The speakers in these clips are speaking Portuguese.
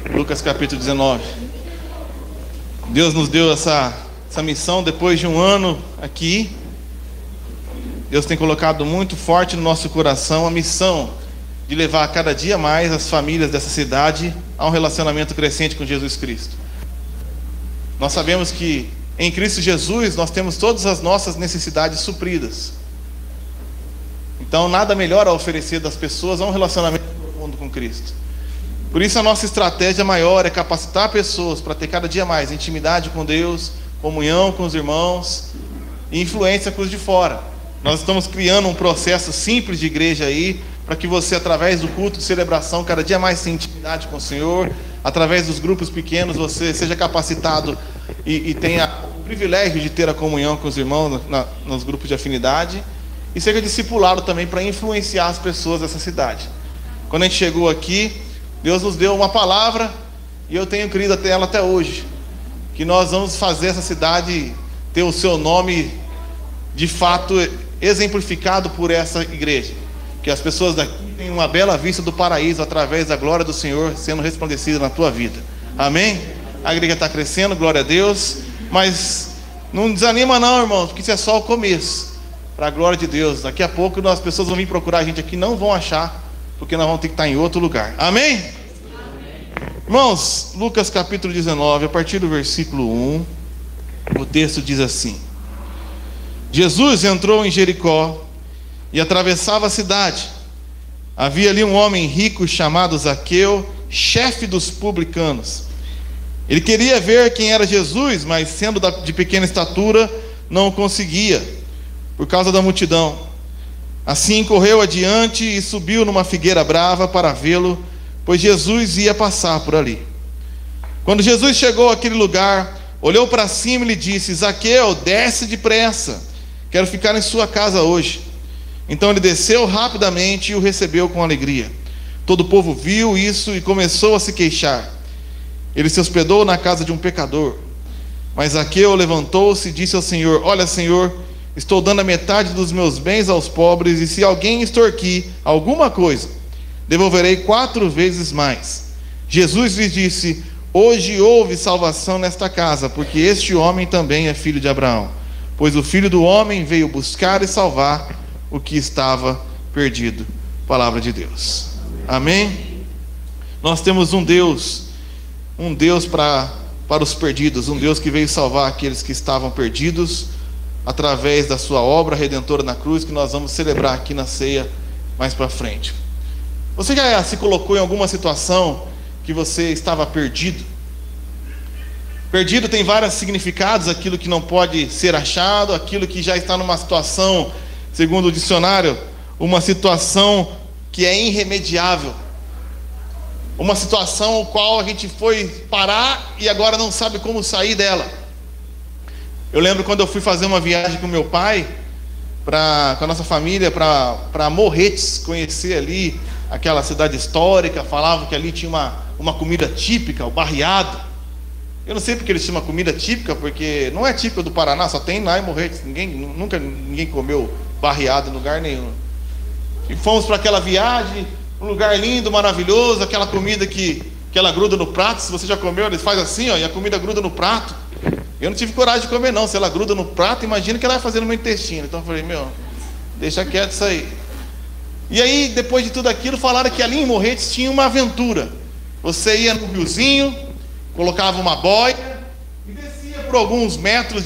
Lucas capítulo 19. Deus nos deu essa missão depois de um ano aqui. Deus tem colocado muito forte no nosso coração a missão de levar cada dia mais as famílias dessa cidade a um relacionamento crescente com Jesus Cristo. Nós sabemos que em Cristo Jesus nós temos todas as nossas necessidades supridas. Então nada melhor a oferecer das pessoas a um relacionamento profundo com Cristo. Por isso a nossa estratégia maior é capacitar pessoas para ter cada dia mais intimidade com Deus, comunhão com os irmãos e influência com os de fora. Nós estamos criando um processo simples de igreja aí, para que você, através do culto de celebração, cada dia mais tenha intimidade com o Senhor, através dos grupos pequenos, você seja capacitado e tenha o privilégio de ter a comunhão com os irmãos nos grupos de afinidade, e seja discipulado também para influenciar as pessoas dessa cidade. Quando a gente chegou aqui, Deus nos deu uma palavra, e eu tenho crido até ela até hoje, que nós vamos fazer essa cidade ter o seu nome de fato exemplificado por essa igreja, que as pessoas daqui tenham uma bela vista do paraíso através da glória do Senhor sendo resplandecida na tua vida. Amém? A igreja está crescendo, glória a Deus, mas não desanima não, irmãos, porque isso é só o começo, para a glória de Deus. Daqui a pouco as pessoas vão vir procurar a gente aqui, não vão achar, porque nós vamos ter que estar em outro lugar. Amém? Amém. Irmãos, Lucas capítulo 19, a partir do versículo 1, o texto diz assim: Jesus entrou em Jericó e atravessava a cidade. Havia ali um homem rico chamado Zaqueu, chefe dos publicanos. Ele queria ver quem era Jesus, mas sendo de pequena estatura, não o conseguia, por causa da multidão. Assim correu adiante e subiu numa figueira brava para vê-lo, pois Jesus ia passar por ali. Quando Jesus chegou àquele lugar, olhou para cima e lhe disse: Zaqueu, desce depressa, quero ficar em sua casa hoje. Então ele desceu rapidamente e o recebeu com alegria. Todo o povo viu isso e começou a se queixar. Ele se hospedou na casa de um pecador. Mas Zaqueu levantou-se e disse ao Senhor: Olha, Senhor, estou dando a metade dos meus bens aos pobres, e se alguém extorquir alguma coisa, devolverei 4 vezes mais. Jesus lhe disse: Hoje houve salvação nesta casa, porque este homem também é filho de Abraão. Pois o Filho do Homem veio buscar e salvar o que estava perdido. Palavra de Deus. Amém? Nós temos um Deus para os perdidos, um Deus que veio salvar aqueles que estavam perdidos, através da sua obra redentora na cruz, que nós vamos celebrar aqui na ceia mais para frente. Você já se colocou em alguma situação que você estava perdido? Perdido tem vários significados: aquilo que não pode ser achado, aquilo que já está numa situação, segundo o dicionário, uma situação que é irremediável, uma situação a qual a gente foi parar e agora não sabe como sair dela. Eu lembro quando eu fui fazer uma viagem com meu pai, com a nossa família, para Morretes, conhecer ali aquela cidade histórica. Falavam que ali tinha uma comida típica, o barreado. Eu não sei porque eles chamam comida típica, porque não é típica do Paraná, só tem lá em Morretes. Nunca ninguém comeu barreado em lugar nenhum. E fomos para aquela viagem, um lugar lindo, maravilhoso, aquela comida que ela gruda no prato. Se você já comeu, eles fazem assim, ó, e a comida gruda no prato. Eu não tive coragem de comer não. Se ela gruda no prato, imagina o que ela vai fazer no meu intestino. Então eu falei: deixa quieto isso aí. E aí, depois de tudo aquilo, falaram que ali em Morretes tinha uma aventura. Você ia no riozinho, colocava uma boia e descia por alguns metros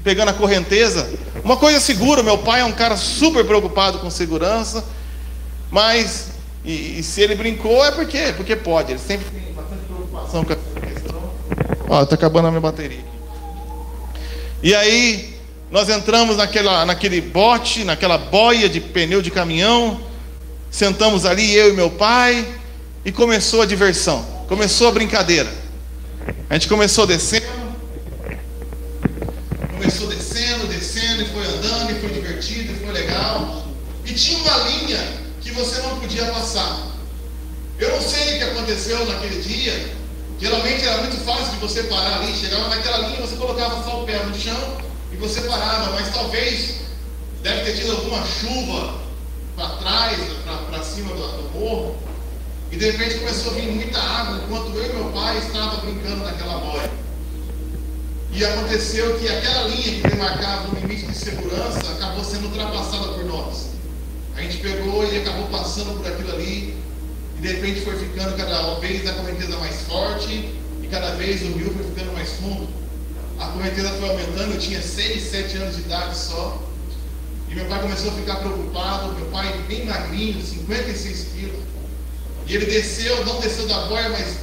pegando a correnteza. Uma coisa segura. Meu pai é um cara super preocupado com segurança, mas e se ele brincou é porque pode. Ele sempre tem bastante preocupação com essa questão. Ó, está acabando a minha bateria. E aí nós entramos naquele bote, naquela boia de pneu de caminhão, sentamos ali, eu e meu pai, e começou a diversão, começou a brincadeira. A gente começou descendo, e foi andando, e foi divertido, e foi legal. E tinha uma linha que você não podia passar. Eu não sei o que aconteceu naquele dia. Geralmente era muito fácil de você parar ali. Chegava naquela linha, você colocava só o pé no chão e você parava. Mas talvez deve ter tido alguma chuva para trás, para cima do morro. E de repente começou a vir muita água enquanto eu e meu pai estava brincando naquela boia. E aconteceu que aquela linha que demarcava o limite de segurança acabou sendo ultrapassada por nós. A gente pegou e acabou passando por aquilo ali. E de repente foi ficando cada vez a correnteza mais forte. E cada vez o rio foi ficando mais fundo. A correnteza foi aumentando. Eu tinha 6, 7 anos de idade só. E meu pai começou a ficar preocupado. Meu pai bem magrinho, 56 quilos. E ele desceu, não desceu da boia, mas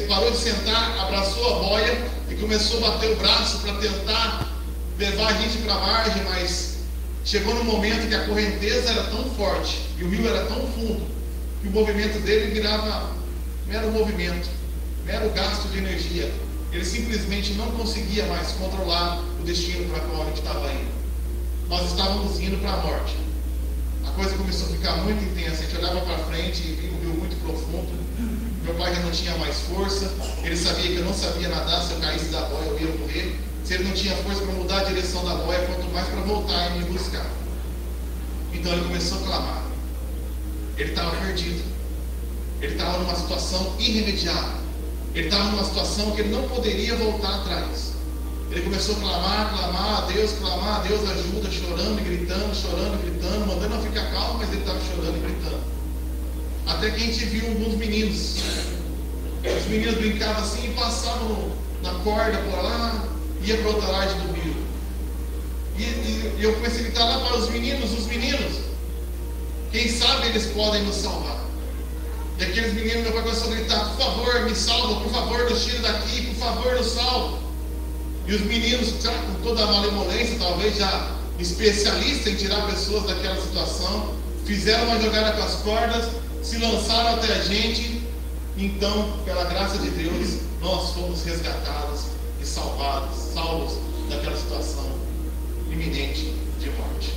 parou de sentar, abraçou a boia e começou a bater o braço para tentar levar a gente para a margem, mas chegou no momento que a correnteza era tão forte e o rio era tão fundo que o movimento dele virava mero movimento, mero gasto de energia. Ele simplesmente não conseguia mais controlar o destino para qual a gente estava indo. Nós estávamos indo para a morte. A coisa começou a ficar muito intensa. A gente olhava para frente e via um rio muito profundo. Meu pai já não tinha mais força. Ele sabia que eu não sabia nadar. Se eu caísse da boia eu ia morrer. Se ele não tinha força para mudar a direção da boia, quanto mais para voltar e me buscar. Então ele começou a clamar. Ele estava perdido. Ele estava numa situação irremediável. Ele estava numa situação que ele não poderia voltar atrás. Ele começou a clamar a Deus, ajuda, chorando e gritando, mandando eu ficar calmo, mas ele estava chorando e gritando. Até que a gente viu alguns meninos. Os meninos brincavam assim e passavam na corda por lá, ia para outra laje do rio. E eu comecei a gritar lá para os meninos, quem sabe eles podem nos salvar. E aqueles meninos, meu pai começou a gritar, por favor, me salva, por favor, nos tire daqui, por favor, nos salva. E os meninos, com toda a malemolência, talvez já especialistas em tirar pessoas daquela situação, fizeram uma jogada com as cordas, se lançaram até a gente. Então, pela graça de Deus, nós fomos resgatados e salvos daquela situação iminente de morte.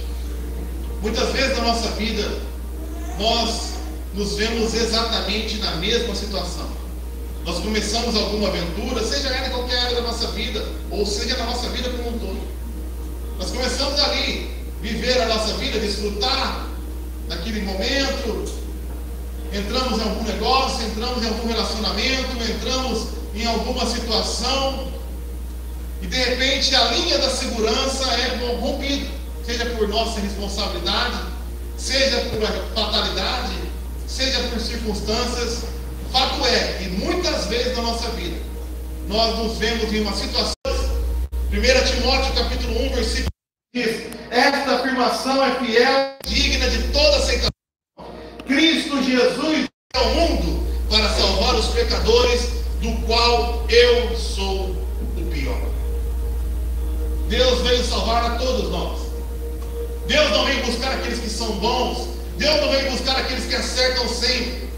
Muitas vezes na nossa vida, nós nos vemos exatamente na mesma situação. Nós começamos alguma aventura, seja ela em qualquer área da nossa vida, ou seja na nossa vida como um todo. Nós começamos ali, viver a nossa vida, desfrutar naquele momento. Entramos em algum negócio, entramos em algum relacionamento, entramos em alguma situação, e de repente a linha da segurança é rompida, seja por nossa responsabilidade, seja por fatalidade, seja por circunstâncias. Fato é que muitas vezes na nossa vida nós nos vemos em uma situação. 1 Timóteo capítulo 1 versículo 1 diz: esta afirmação é fiel, digna de toda aceitação. Cristo Jesus veio ao mundo para salvar os pecadores, do qual eu sou o pior. Deus veio salvar a todos nós. Deus não veio buscar aqueles que são bons. Deus não veio buscar aqueles que acertam sempre.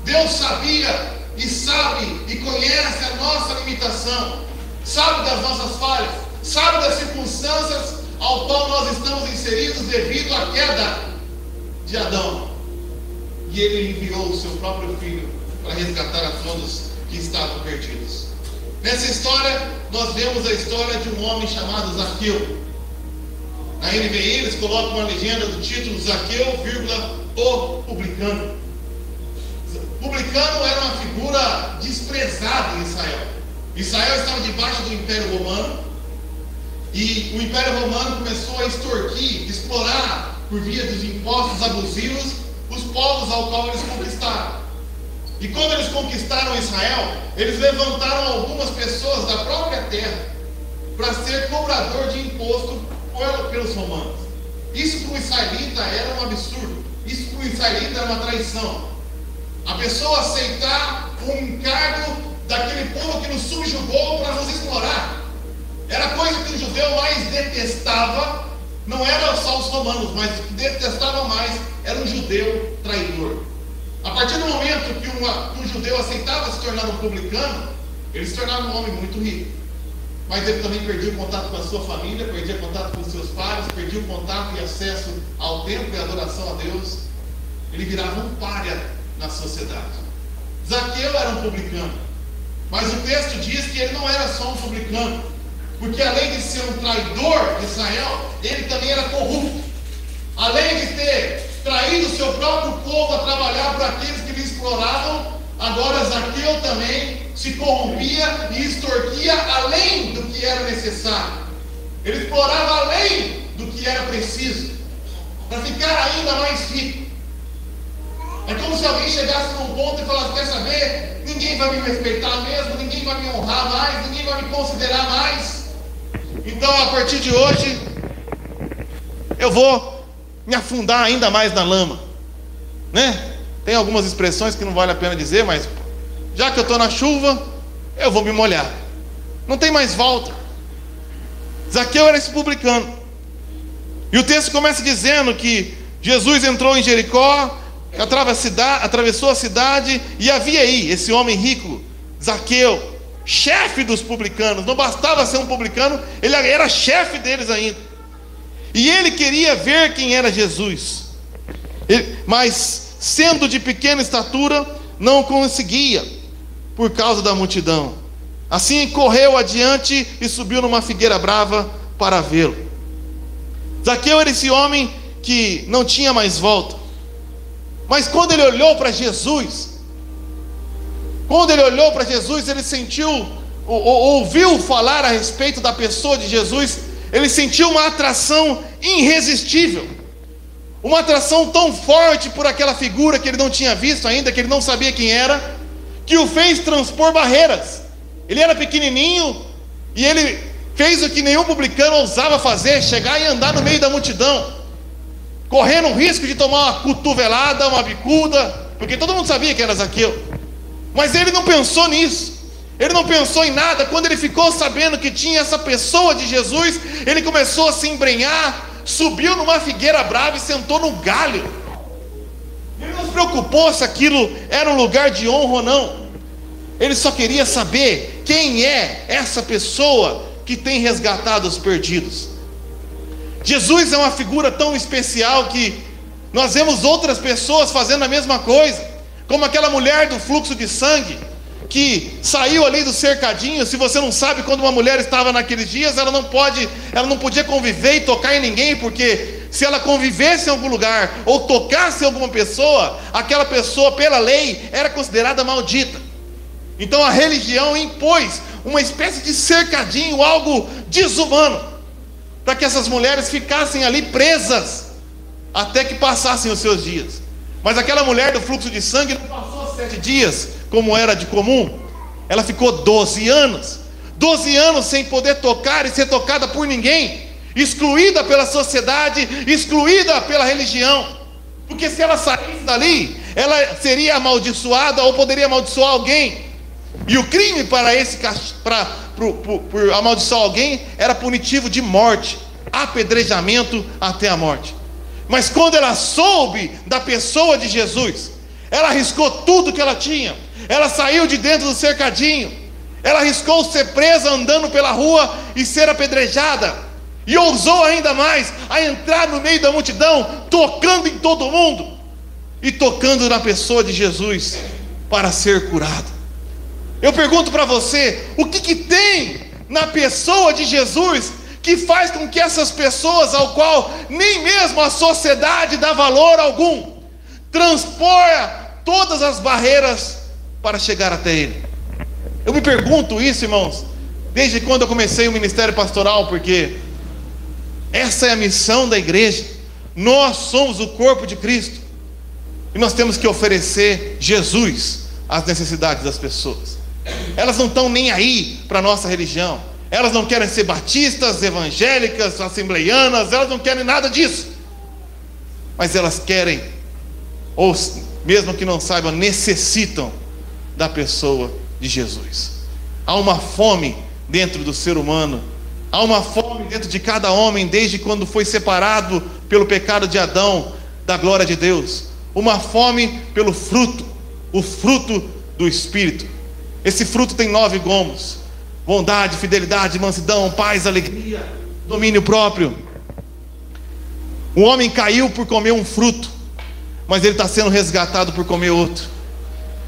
Deus sabia e sabe e conhece a nossa limitação, sabe das nossas falhas, sabe das circunstâncias ao qual nós estamos inseridos devido à queda de Adão. E Ele enviou o seu próprio Filho para resgatar a todos que estavam perdidos. Nessa história, nós vemos a história de um homem chamado Zaqueu. Na NVI eles colocam uma legenda do título Zaqueu, o publicano. Publicano era uma figura desprezada em Israel. Israel estava debaixo do Império Romano, e o Império Romano começou a extorquir, explorar por via dos impostos abusivos os povos ao qual eles conquistaram. E quando eles conquistaram Israel, eles levantaram algumas pessoas da própria terra para ser cobrador de imposto pelos romanos. Isso para o israelita era um absurdo. Isso para o israelita era uma traição. A pessoa aceitar um encargo daquele povo que nos subjugou para nos explorar. Era a coisa que o judeu mais detestava. Não era só os romanos, mas o que detestava mais era um judeu traidor. A partir do momento que um judeu aceitava se tornar um publicano, ele se tornava um homem muito rico. Mas ele também perdia o contato com a sua família, perdia contato com os seus pais, perdia o contato e acesso ao templo e à adoração a Deus. Ele virava um pária na sociedade. Zaqueu era um publicano, mas o texto diz que ele não era só um publicano, porque além de ser um traidor de Israel, ele também era corrupto. Além de ter traído seu próprio povo a trabalhar para aqueles que lhe exploravam, agora Zaqueu também se corrompia e extorquia além do que era necessário. Ele explorava além do que era preciso, para ficar ainda mais rico. É como se alguém chegasse num ponto e falasse: quer saber? Ninguém vai me respeitar mesmo, ninguém vai me honrar mais, ninguém vai me considerar mais. Então, a partir de hoje, eu vou me afundar ainda mais na lama, né? Tem algumas expressões que não vale a pena dizer, mas já que eu estou na chuva, eu vou me molhar. Não tem mais volta. Zaqueu era esse publicano. E o texto começa dizendo que Jesus entrou em Jericó, atravessou a cidade, e havia aí esse homem rico, Zaqueu, chefe dos publicanos. Não bastava ser um publicano, ele era chefe deles ainda. E ele queria ver quem era Jesus, mas sendo de pequena estatura, não conseguia, por causa da multidão. Assim correu adiante e subiu numa figueira brava para vê-lo. Zaqueu era esse homem que não tinha mais volta. Mas quando ele olhou para Jesus, ele sentiu, ouviu falar a respeito da pessoa de Jesus, ele sentiu uma atração irresistível, uma atração tão forte por aquela figura que ele não tinha visto ainda, que ele não sabia quem era, que o fez transpor barreiras. Ele era pequenininho e ele fez o que nenhum publicano ousava fazer: chegar e andar no meio da multidão, correndo o risco de tomar uma cotovelada, uma bicuda, porque todo mundo sabia que era Zaqueu. Mas ele não pensou nisso, ele não pensou em nada. Quando ele ficou sabendo que tinha essa pessoa de Jesus, ele começou a se embrenhar, subiu numa figueira brava e sentou no galho. Ele não se preocupou se aquilo era um lugar de honra ou não. Ele só queria saber quem é essa pessoa que tem resgatado os perdidos. Jesus é uma figura tão especial que nós vemos outras pessoas fazendo a mesma coisa, como aquela mulher do fluxo de sangue, que saiu ali do cercadinho. Se você não sabe, quando uma mulher estava naqueles dias, ela não podia conviver e tocar em ninguém, porque se ela convivesse em algum lugar, ou tocasse em alguma pessoa, aquela pessoa, pela lei, era considerada maldita. Então a religião impôs uma espécie de cercadinho, algo desumano, para que essas mulheres ficassem ali presas, até que passassem os seus dias. Mas aquela mulher do fluxo de sangue não passou 7 dias, como era de comum. Ela ficou 12 anos. 12 anos sem poder tocar e ser tocada por ninguém, excluída pela sociedade, excluída pela religião. Porque se ela saísse dali, ela seria amaldiçoada ou poderia amaldiçoar alguém. E o crime por amaldiçoar alguém era punitivo de morte, apedrejamento até a morte. Mas quando ela soube da pessoa de Jesus, ela arriscou tudo que ela tinha. Ela saiu de dentro do cercadinho, ela arriscou ser presa andando pela rua e ser apedrejada, e ousou ainda mais a entrar no meio da multidão, tocando em todo mundo e tocando na pessoa de Jesus para ser curado. Eu pergunto para você: o que tem na pessoa de Jesus que faz com que essas pessoas, ao qual nem mesmo a sociedade dá valor algum, transporta todas as barreiras para chegar até Ele? Eu me pergunto isso, irmãos, desde quando eu comecei o ministério pastoral, porque essa é a missão da igreja. Nós somos o corpo de Cristo, e nós temos que oferecer Jesus às necessidades das pessoas. Elas não estão nem aí para a nossa religião. Elas não querem ser batistas, evangélicas, assembleianas, elas não querem nada disso. Mas elas querem, ou mesmo que não saibam, necessitam da pessoa de Jesus. Há uma fome dentro do ser humano, há uma fome dentro de cada homem, desde quando foi separado pelo pecado de Adão da glória de Deus. Uma fome pelo fruto, o fruto do Espírito. Esse fruto tem 9 gomos: bondade, fidelidade, mansidão, paz, alegria, domínio próprio. O homem caiu por comer um fruto, mas ele está sendo resgatado por comer outro.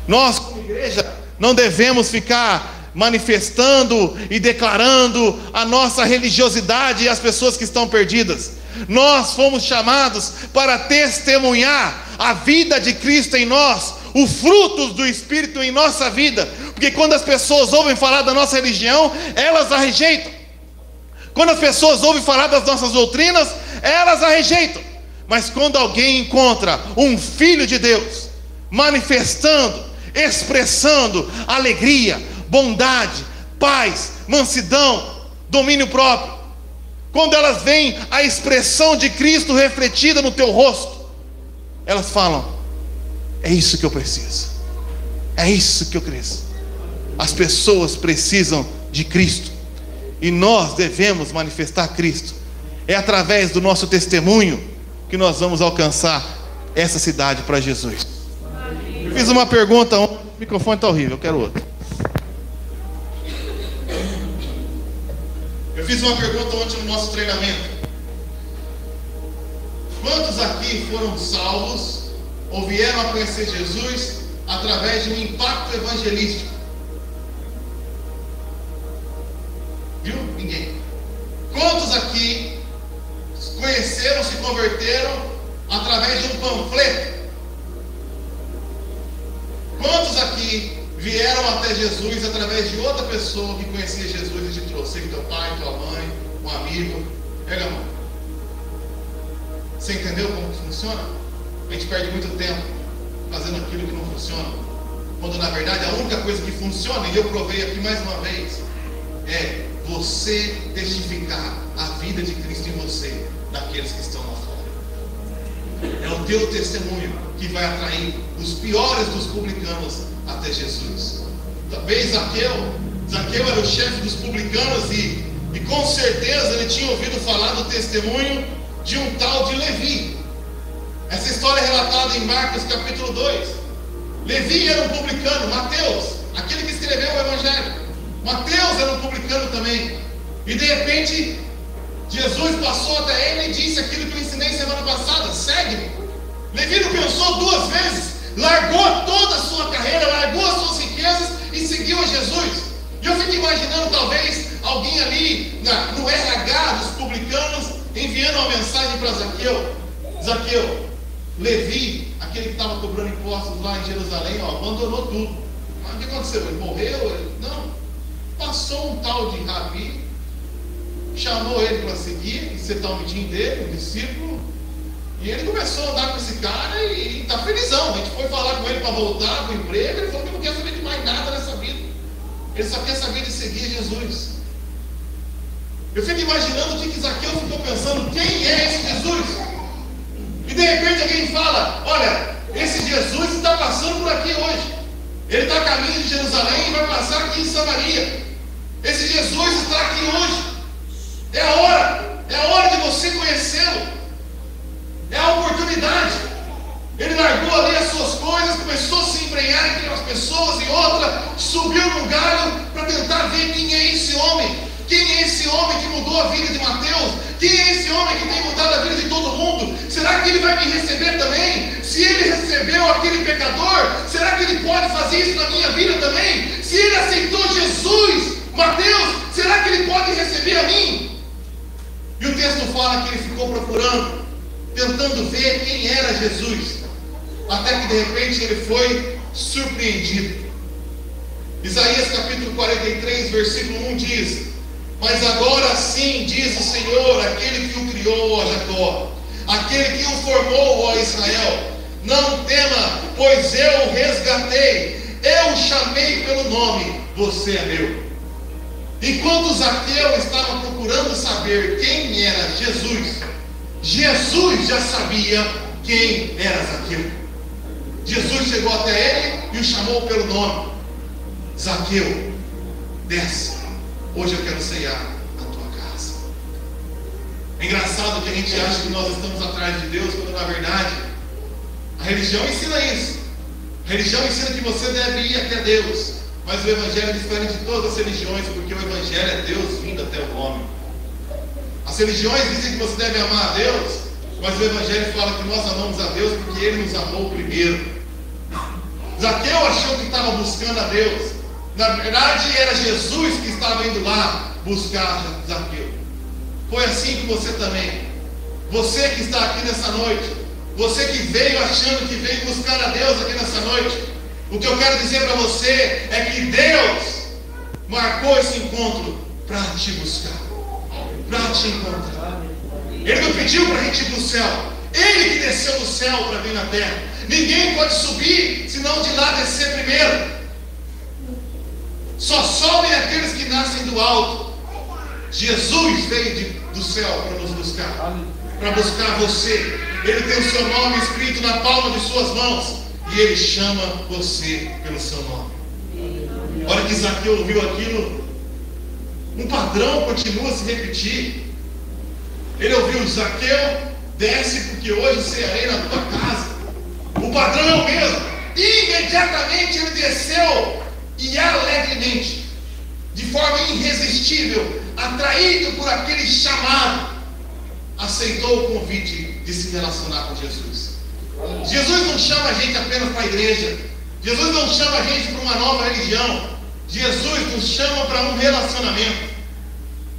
Nós, como igreja, não devemos ficar manifestando e declarando a nossa religiosidade às pessoas que estão perdidas. Nós fomos chamados para testemunhar a vida de Cristo em nós, os frutos do Espírito em nossa vida. Porque quando as pessoas ouvem falar da nossa religião, elas a rejeitam. Quando as pessoas ouvem falar das nossas doutrinas, elas a rejeitam. Mas quando alguém encontra um Filho de Deus manifestando, expressando alegria, bondade, paz, mansidão, domínio próprio, quando elas veem a expressão de Cristo refletida no teu rosto, elas falam: é isso que eu preciso, é isso que eu cresço. As pessoas precisam de Cristo, e nós devemos manifestar Cristo. É através do nosso testemunho que nós vamos alcançar essa cidade para Jesus. Eu fiz uma pergunta ontem, o microfone está horrível, eu quero outro. Eu fiz uma pergunta ontem no nosso treinamento: quantos aqui foram salvos ou vieram a conhecer Jesus através de um impacto evangelístico? Viu? Ninguém. Quantos aqui conheceram, se converteram através de um panfleto? Quantos aqui vieram até Jesus através de outra pessoa que conhecia Jesus e te trouxe? Teu pai, tua mãe, um amigo? Pega a mão. Você entendeu como que funciona? A gente perde muito tempo fazendo aquilo que não funciona, quando na verdade a única coisa que funciona, e eu provei aqui mais uma vez, é você testificar a vida de Cristo em você, daqueles que estão lá fora. É o teu testemunho que vai atrair os piores dos publicanos até Jesus. Talvez Zaqueu era o chefe dos publicanos, e com certeza ele tinha ouvido falar do testemunho de um tal de Levi. Essa história é relatada em Marcos capítulo 2. Levi era um publicano. Mateus, aquele que escreveu o Evangelho, Mateus era um publicano também. E de repente Jesus passou até ele e disse aquilo que eu ensinei semana passada: segue-me. Levi não pensou duas vezes, largou toda a sua carreira, largou as suas riquezas e seguiu a Jesus. E eu fico imaginando talvez alguém ali no RH dos publicanos enviando uma mensagem para Zaqueu: Zaqueu, Levi, aquele que estava cobrando impostos lá em Jerusalém, abandonou tudo. Mas o que aconteceu? Ele morreu? Não. Passou um tal de Rabi, chamou ele para seguir, e você está omitindo dele, um discípulo, e ele começou a andar com esse cara e está felizão. A gente foi falar com ele para voltar para o emprego, ele falou que não quer saber de mais nada nessa vida, ele só quer saber de seguir Jesus. Eu fico imaginando o que Zaqueu ficou pensando: quem é esse Jesus? E de repente alguém fala: olha, esse Jesus está passando por aqui hoje, ele está a caminho de Jerusalém e vai passar aqui em Samaria. Esse Jesus está aqui hoje. É a hora de você conhecê-lo, é a oportunidade. Ele largou ali as suas coisas, começou a se embrenhar entre umas pessoas e outra, subiu num galho para tentar ver quem é esse homem. Quem é esse homem que mudou a vida de Mateus? Quem é esse homem que tem mudado a vida de todo mundo? Será que ele vai me receber também? Se ele recebeu aquele pecador, será que ele pode fazer isso na minha vida também? Se ele aceitou Jesus, Mateus, será que ele pode receber a mim? E o texto fala que ele ficou procurando, tentando ver quem era Jesus, até que de repente ele foi surpreendido. Isaías capítulo 43, versículo 1 diz: mas agora sim, diz o Senhor, aquele que o criou, ó Jacó, aquele que o formou, ó Israel: não tema, pois eu o resgatei, eu o chamei pelo nome, você é meu. Enquanto Zaqueu estava procurando saber quem era Jesus, Jesus já sabia quem era Zaqueu. Jesus chegou até ele e o chamou pelo nome: Zaqueu, desce, hoje eu quero ceiar na tua casa. É engraçado que a gente acha que nós estamos atrás de Deus, quando na verdade a religião ensina isso. A religião ensina que você deve ir até Deus, mas o Evangelho é diferente de todas as religiões, porque o Evangelho é Deus vindo até o homem. As religiões dizem que você deve amar a Deus, mas o Evangelho fala que nós amamos a Deus porque Ele nos amou primeiro. Zaqueu achou que estava buscando a Deus. Na verdade era Jesus que estava indo lá buscar Zaqueu. Foi assim que você também. Você que está aqui nessa noite, você que veio achando que veio buscar a Deus aqui nessa noite, o que eu quero dizer para você é que Deus marcou esse encontro para te buscar, para te encontrar. Ele não pediu para a gente ir para o céu, Ele que desceu do céu para vir na terra. Ninguém pode subir senão de lá descer primeiro. Só sobem aqueles que nascem do alto. Jesus veio do céu para nos buscar, para buscar você. Ele tem o seu nome escrito na palma de suas mãos e Ele chama você pelo seu nome. A hora que Zaqueu ouviu aquilo, um padrão continua a se repetir. Ele ouviu: Zaqueu, desce, porque hoje cearei na tua casa. O padrão é o mesmo. Imediatamente ele desceu e alegremente, de forma irresistível, atraído por aquele chamado, aceitou o convite de se relacionar com Jesus. Jesus não chama a gente apenas para a igreja. Jesus não chama a gente para uma nova religião. Jesus nos chama para um relacionamento.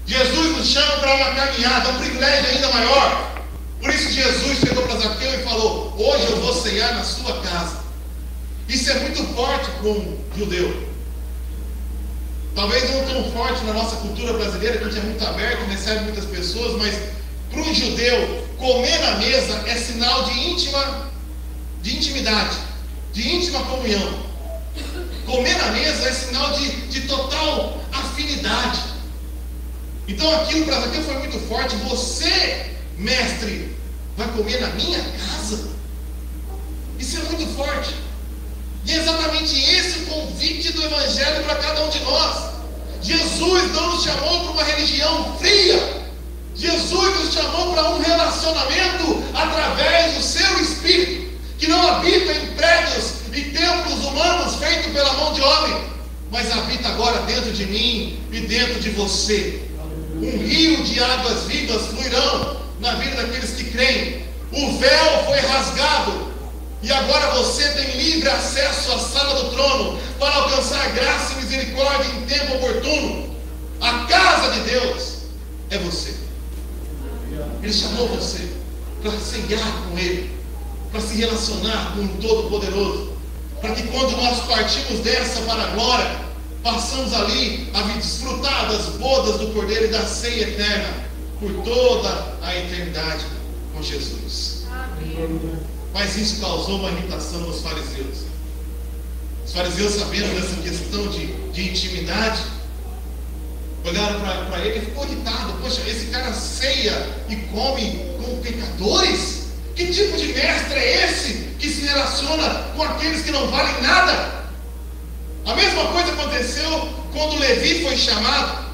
Jesus nos chama para uma caminhada, um privilégio ainda maior. Por isso Jesus chegou para Zaqueu e falou: hoje eu vou ceiar na sua casa. Isso é muito forte para um judeu. Talvez não tão forte na nossa cultura brasileira, que a gente é muito aberto, recebe muitas pessoas, mas para um judeu, comer na mesa é sinal de intimidade, de íntima comunhão. Comer na mesa é sinal de total afinidade. Então aquilo para Zaqueu foi muito forte. Você, mestre, vai comer na minha casa? Isso é muito forte. E é exatamente esse o convite do Evangelho para cada um de nós. Jesus não nos chamou para uma religião fria. Jesus nos chamou para um relacionamento através do seu Espírito, que não habita em prédios e templos humanos feitos pela mão de homem, mas habita agora dentro de mim e dentro de você. Um rio de águas vivas fluirão na vida daqueles que creem. O véu foi rasgado e agora você tem livre acesso à sala do trono para alcançar graça e misericórdia em tempo oportuno. A casa de Deus é você. Ele chamou você para ceiar com Ele, para se relacionar com o Todo-Poderoso, para que quando nós partimos dessa para a glória, passamos ali a desfrutar das bodas do Cordeiro e da ceia eterna por toda a eternidade com Jesus. Amém. Mas isso causou uma irritação nos fariseus. Os fariseus, sabendo dessa questão de intimidade, olharam para ele e ficou irritado. Poxa, esse cara ceia e come com pecadores? Que tipo de mestre é esse que se relaciona com aqueles que não valem nada? A mesma coisa aconteceu quando Levi foi chamado.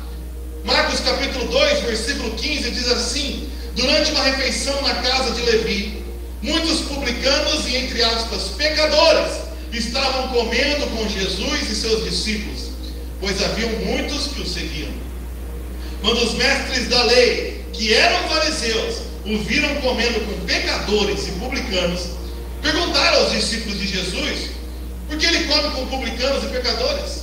Marcos capítulo 2, versículo 15 diz assim: durante uma refeição na casa de Levi, muitos publicanos e, entre aspas, pecadores estavam comendo com Jesus e seus discípulos, pois haviam muitos que o seguiam. Quando os mestres da lei, que eram fariseus, o viram comendo com pecadores e publicanos, perguntaram aos discípulos de Jesus: por que ele come com publicanos e pecadores?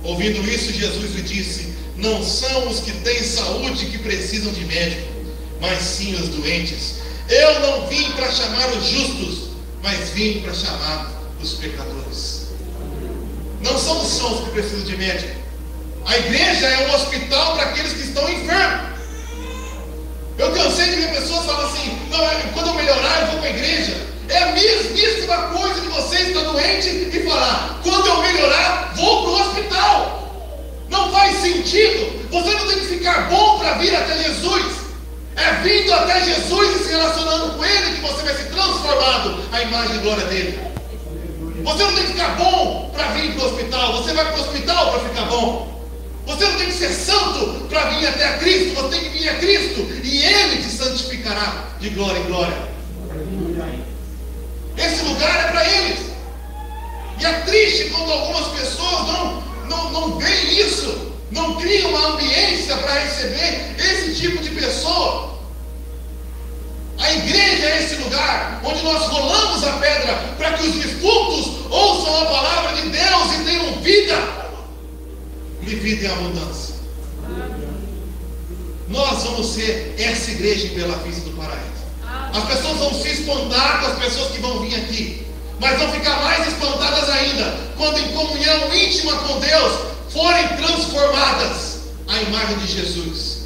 Ouvindo isso, Jesus lhe disse: não são os que têm saúde que precisam de médico, mas sim os doentes. Eu não vim para chamar os justos, mas vim para chamar os pecadores. Não são os sãos que precisam de médico. A igreja é um hospital para aqueles que estão enfermos. Eu cansei de ver pessoas falando assim: não, quando eu melhorar eu vou para a igreja. É a mesmíssima coisa de você estar doente e falar: quando eu melhorar, vou para o hospital. Não faz sentido. Você não tem que ficar bom para vir até Jesus. É vindo até Jesus e se relacionando com Ele que você vai ser transformado à imagem e glória dele. Você não tem que ficar bom para vir para o hospital. Você vai para o hospital para ficar bom. Você não tem que ser santo para vir até a Cristo. Você tem que vir a Cristo e Ele te santificará de glória em glória. Esse lugar é para eles. E é triste quando algumas pessoas não veem isso, não criam uma ambiência para receber esse tipo de pessoa. A igreja é esse lugar onde nós rolamos a pedra para que os defuntos ouçam a palavra de Deus e tenham vida, e vida em abundância. nós vamos ser essa igreja em Bela Vista do Paraíso. As pessoas vão se espantar com as pessoas que vão vir aqui, mas vão ficar mais espantadas ainda quando em comunhão íntima com Deus forem transformadas à imagem de Jesus.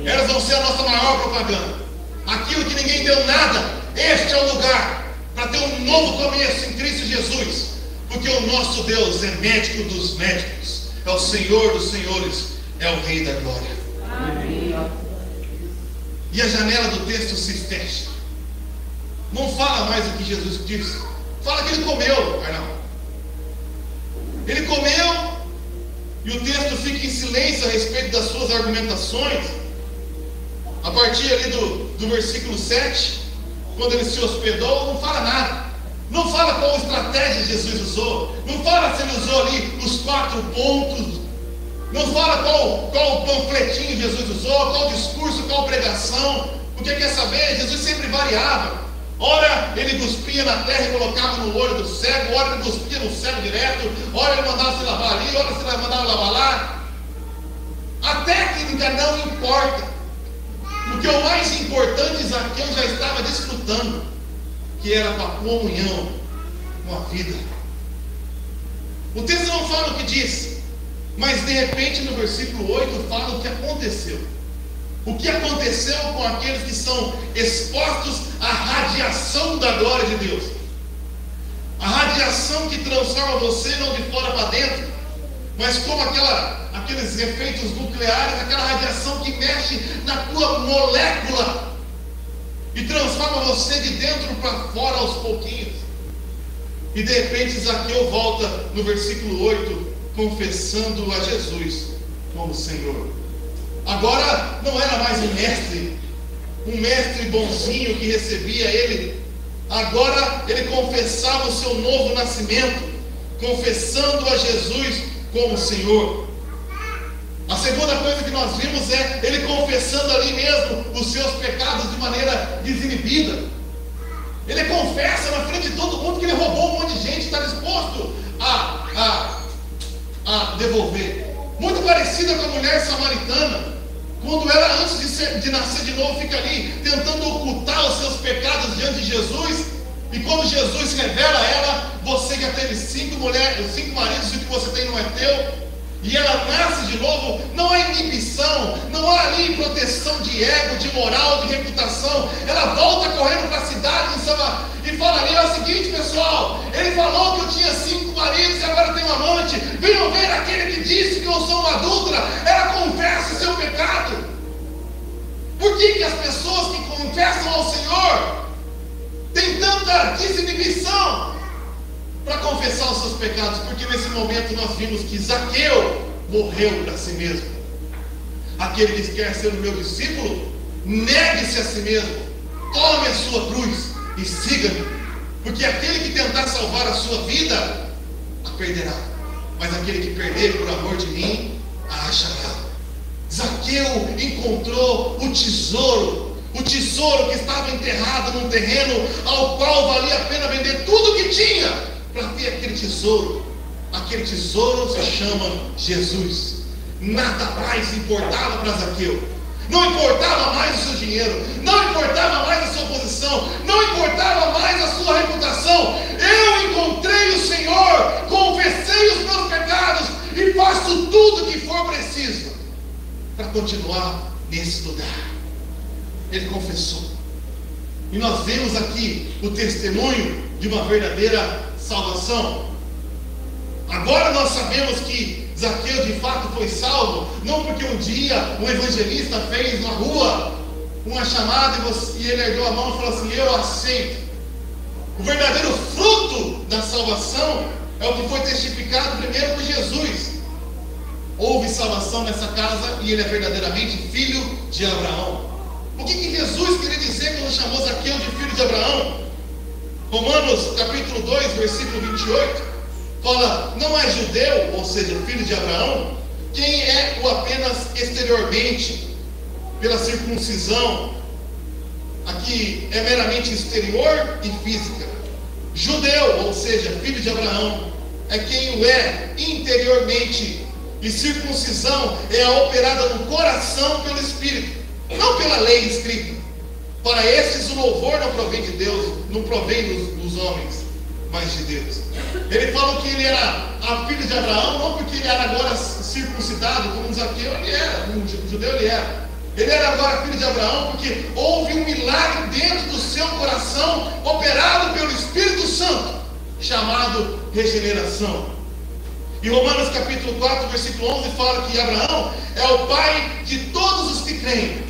Elas vão ser a nossa maior propaganda. Aquilo que ninguém deu nada, este é o lugar para ter um novo começo em Cristo Jesus, porque o nosso Deus é médico dos médicos, é o Senhor dos senhores, é o Rei da glória. Amém. E a janela do texto se fecha. Não fala mais o que Jesus disse. Fala que ele comeu, Arnaldo. Ele comeu, e o texto fica em silêncio a respeito das suas argumentações. A partir ali do versículo 7, quando ele se hospedou, não fala nada. Não fala qual estratégia Jesus usou. Não fala se ele usou ali os 4 pontos. Não fala qual panfletinho Jesus usou, qual discurso, qual pregação. Porque quer saber, Jesus sempre variava. Ora ele cuspia na terra e colocava no olho do cego, ora ele cuspia no cego direto, ora ele mandava se lavar ali, ora se mandava lavar lá. A técnica não importa, porque o mais importante Zaqueu já estava desfrutando, que era a comunhão com a vida. O texto não fala o que diz, mas de repente no versículo 8 fala o que aconteceu. O que aconteceu com aqueles que são expostos à radiação da glória de Deus? A radiação que transforma você não de fora para dentro, mas como aqueles efeitos nucleares, aquela radiação que mexe na tua molécula e transforma você de dentro para fora aos pouquinhos. E de repente Zaqueu volta no versículo 8, confessando a Jesus como Senhor. Agora não era mais um mestre bonzinho que recebia ele. Agora ele confessava o seu novo nascimento, confessando a Jesus como Senhor. A segunda coisa que nós vimos é ele confessando ali mesmo os seus pecados de maneira desinibida. Ele confessa na frente de todo mundo que ele roubou um monte de gente, está disposto a devolver. Muito parecida com a mulher samaritana, quando ela, antes de nascer de novo, fica ali tentando ocultar os seus pecados diante de Jesus. E quando Jesus revela a ela: você já teve 5 maridos, e o que você tem não é teu. E ela nasce de novo. Não há inibição, não há ali proteção de ego, de moral, de reputação. Ela volta correndo para a cidade e fala ali: é o seguinte, pessoal, ele falou que eu tinha 5 maridos e agora tenho amante. Venham ver aquele que disse que eu sou uma adúltera. Ela confessa o seu pecado. Por que as pessoas que confessam ao Senhor têm tanta desinibição para confessar os seus pecados? Porque nesse momento nós vimos que Zaqueu morreu para si mesmo. Aquele que quer ser o meu discípulo, negue-se a si mesmo, tome a sua cruz e siga-me. Porque aquele que tentar salvar a sua vida, a perderá. Mas aquele que perder por amor de mim, a achará. Zaqueu encontrou o tesouro que estava enterrado num terreno ao qual valia a pena vender tudo o que tinha para ter aquele tesouro. Aquele tesouro se chama Jesus. Nada mais importava para Zaqueu. Não importava mais o seu dinheiro, não importava mais a sua posição, não importava mais a sua reputação. Eu encontrei o Senhor, confessei os meus pecados e faço tudo o que for preciso para continuar nesse lugar. Ele confessou. E nós vemos aqui o testemunho de uma verdadeira salvação. Agora nós sabemos que Zaqueu de fato foi salvo, não porque um dia um evangelista fez na rua uma chamada e ele ergueu a mão e falou assim: eu aceito. O verdadeiro fruto da salvação é o que foi testificado primeiro por Jesus. Houve salvação nessa casa e ele é verdadeiramente filho de Abraão. O que Jesus queria dizer quando chamou Zaqueu de filho de Abraão? Romanos capítulo 2, versículo 28 fala: não é judeu, ou seja, filho de Abraão, quem é o apenas exteriormente, pela circuncisão. Aqui é meramente exterior e física. Judeu, ou seja, filho de Abraão, é quem o é interiormente, E circuncisão é a operada no coração pelo Espírito, não pela lei escrita. Para esses o louvor não provém de Deus, não provém dos homens, mas de Deus. Ele falou que ele era a filha de Abraão, não porque ele era agora circuncidado, como um Zaqueu ele era, um judeu ele era. Ele era agora filho de Abraão porque houve um milagre dentro do seu coração, operado pelo Espírito Santo, chamado regeneração. E Romanos capítulo 4, versículo 11 fala que Abraão é o pai de todos os que creem.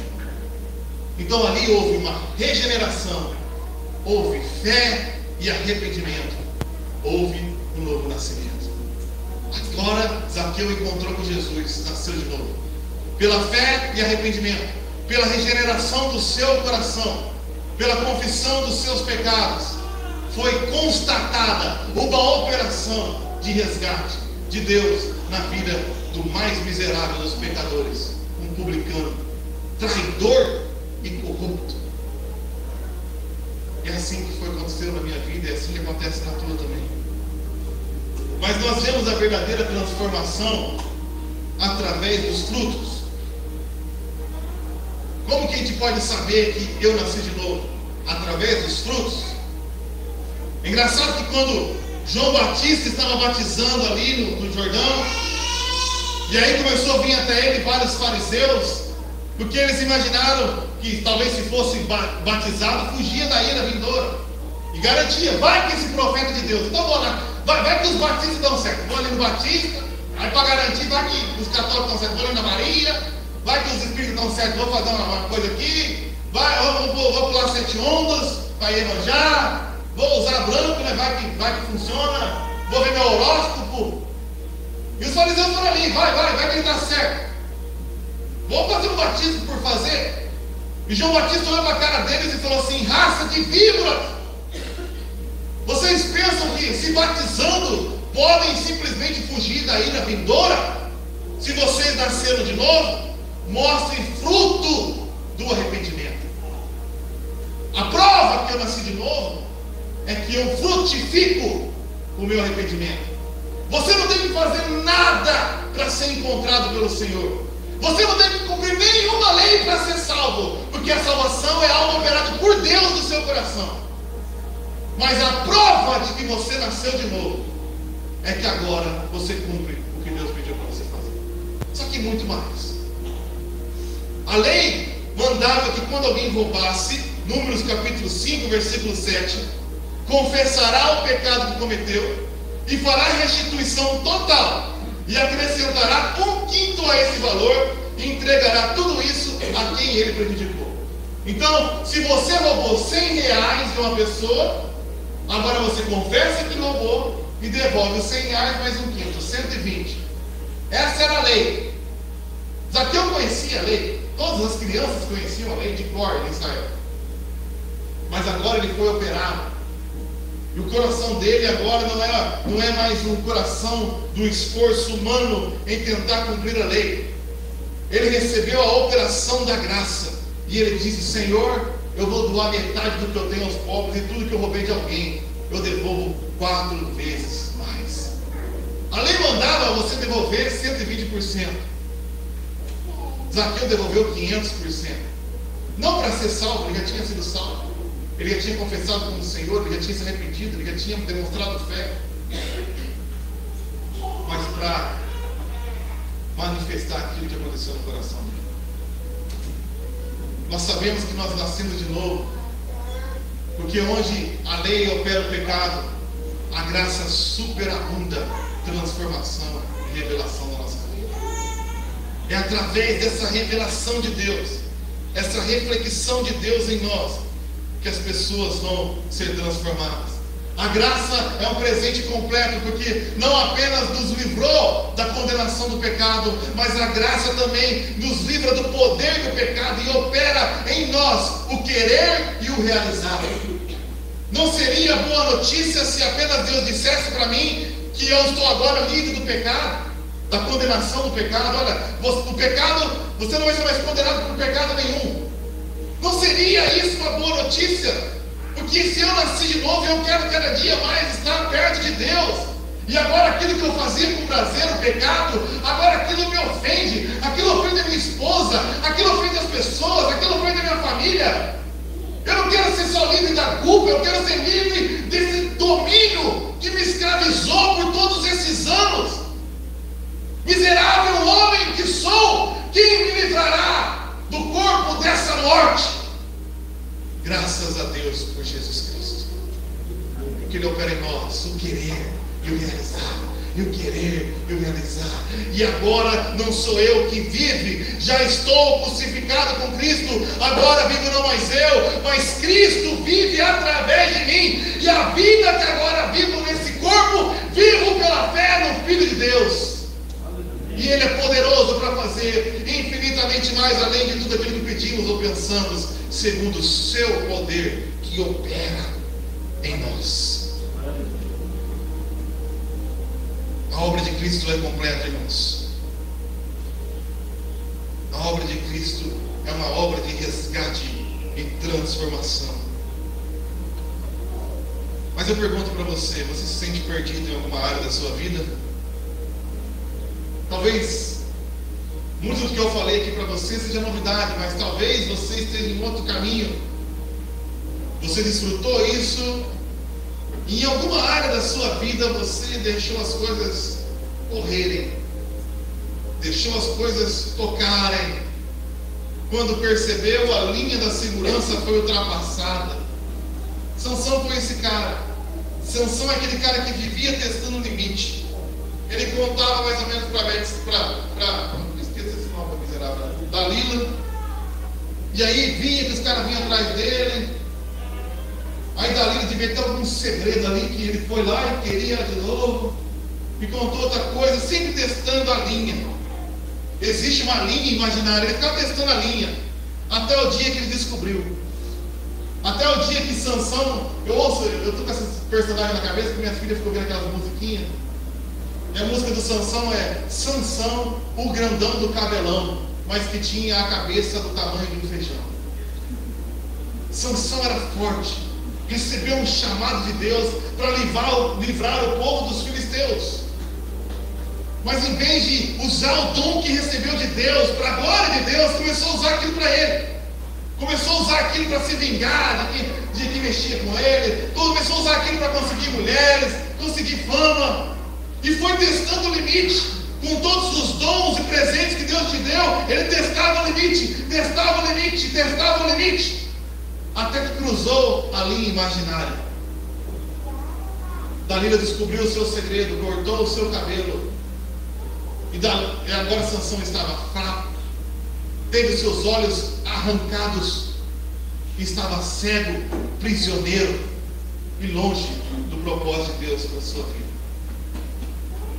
Então ali houve uma regeneração, houve fé e arrependimento, houve um novo nascimento. Agora Zaqueu encontrou com Jesus, nasceu de novo, pela fé e arrependimento, pela regeneração do seu coração, pela confissão dos seus pecados, foi constatada uma operação de resgate de Deus na vida do mais miserável dos pecadores, um publicano, traidor e corrupto. É assim que foi acontecendo na minha vida, é assim que acontece na tua também. Mas nós vemos a verdadeira transformação através dos frutos. Como que a gente pode saber que eu nasci de novo? Através dos frutos. É engraçado que quando João Batista estava batizando ali no Jordão, e aí começou a vir até ele vários fariseus, porque eles imaginaram que talvez se fosse batizado, fugia da ira vindoura, e garantia, vai que esse profeta de Deus, então vou lá, vai que os batistas dão certo, vou ali no Batista, aí para garantir, vai que os católicos dão certo, vou ali na Maria, vai que os espíritos dão certo, vou fazer uma coisa aqui, vou pular 7 ondas, para Iemanjá, vou usar branco, né? vai que funciona, vou ver meu horóscopo. E os fariseus foram ali, vai que ele dá certo. Vou fazer um batismo por fazer. E João Batista olhou para a cara deles e falou assim: raça de víboras, vocês pensam que se batizando podem simplesmente fugir da ira vindoura? Se vocês nasceram de novo, mostrem fruto do arrependimento. A prova que eu nasci de novo é que eu frutifico o meu arrependimento. Você não tem que fazer nada para ser encontrado pelo Senhor. Você não tem que cumprir nenhuma lei para ser salvo, porque a salvação é algo operado por Deus no seu coração. Mas a prova de que você nasceu de novo é que agora você cumpre o que Deus pediu para você fazer. Só que muito mais. A lei mandava que quando alguém roubasse, Números capítulo 5, versículo 7, confessará o pecado que cometeu e fará restituição total, e acrescentará 1/5 a esse valor e entregará tudo isso a quem ele prejudicou. Então, se você roubou R$100 de uma pessoa, agora você confessa que roubou e devolve os R$100 mais 1/5, 120. Essa era a lei. Zaqueu conhecia a lei. Todas as crianças conheciam a lei de cor em Israel. Mas agora ele foi operado. E o coração dele agora não é mais um coração do esforço humano em tentar cumprir a lei. Ele recebeu a operação da graça. E ele disse: Senhor, eu vou doar metade do que eu tenho aos pobres, e tudo que eu roubei de alguém, eu devolvo 4 vezes mais. A lei mandava você devolver 120%. Zaqueu devolveu 500%. Não para ser salvo, ele já tinha sido salvo. Ele já tinha confessado como Senhor, ele já tinha se arrependido, ele já tinha demonstrado fé. Mas para manifestar aquilo que aconteceu no coração dele. Nós sabemos que nós nascemos de novo, porque onde a lei opera o pecado, a graça superabunda transformação e revelação da nossa vida. É através dessa revelação de Deus, essa reflexão de Deus em nós, que as pessoas vão ser transformadas. A graça é um presente completo, porque não apenas nos livrou da condenação do pecado, mas a graça também nos livra do poder do pecado e opera em nós o querer e o realizar. Não seria boa notícia se apenas Deus dissesse para mim que eu estou agora livre do pecado, da condenação do pecado? Olha, o pecado, você não vai ser mais condenado por pecado nenhum. Não seria isso uma boa notícia? Porque se eu nasci de novo, eu quero cada dia mais estar perto de Deus. E agora aquilo que eu fazia com prazer, o pecado, agora aquilo me ofende, aquilo ofende a minha esposa, aquilo ofende as pessoas, aquilo ofende a minha família. Eu não quero ser só livre da culpa, eu quero ser livre desse domínio que me escravizou por todos esses anos. Miserável homem que sou, quem me livrará do corpo dessa morte? Graças a Deus por Jesus Cristo, porque Ele opera em nós o querer e o realizar, e o querer e o realizar. E agora não sou eu que vive, já estou crucificado com Cristo. Agora vivo não mais eu, mas Cristo vive através de mim. E a vida que agora vivo nesse corpo, vivo pela fé no Filho de Deus. E Ele é poderoso para fazer infinitamente mais além de tudo aquilo que pedimos ou pensamos, segundo o seu poder que opera em nós. A obra de Cristo é completa, irmãos. A obra de Cristo é uma obra de resgate e transformação. Mas eu pergunto para você, você se sente perdido em alguma área da sua vida? Talvez muito do que eu falei aqui para você seja novidade, mas talvez você esteja em outro caminho. Você desfrutou isso, e em alguma área da sua vida você deixou as coisas correrem, deixou as coisas tocarem. Quando percebeu, a linha da segurança foi ultrapassada. Sansão foi esse cara. Sansão é aquele cara que vivia testando o limite. Ele contava mais ou menos para esqueci esse nome miserável, Dalila. E aí vinha que os caras vinham atrás dele. Aí Dalila devia ter algum segredo ali, que ele foi lá e queria de novo, e contou outra coisa, sempre testando a linha. Existe uma linha imaginária, ele ficava testando a linha, até o dia que ele descobriu. Até o dia que Sansão, eu tô com esse personagem na cabeça, que minha filha ficou vendo aquelas musiquinhas. E a música do Sansão é Sansão, o grandão do cabelão, mas que tinha a cabeça do tamanho de um feijão. Sansão era forte, recebeu um chamado de Deus para livrar o povo dos filisteus. Mas em vez de usar o dom que recebeu de Deus, para a glória de Deus, começou a usar aquilo para ele. Começou a usar aquilo para se vingar de que mexia com ele. Começou a usar aquilo para conseguir mulheres, conseguir fama. E foi testando o limite. Com todos os dons e presentes que Deus te deu, ele testava o limite, testava o limite, testava o limite. Até que cruzou a linha imaginária. Dalila descobriu o seu segredo, cortou o seu cabelo. E agora Sansão estava fraco, teve os seus olhos arrancados, estava cego, prisioneiro e longe do propósito de Deus para a sua vida.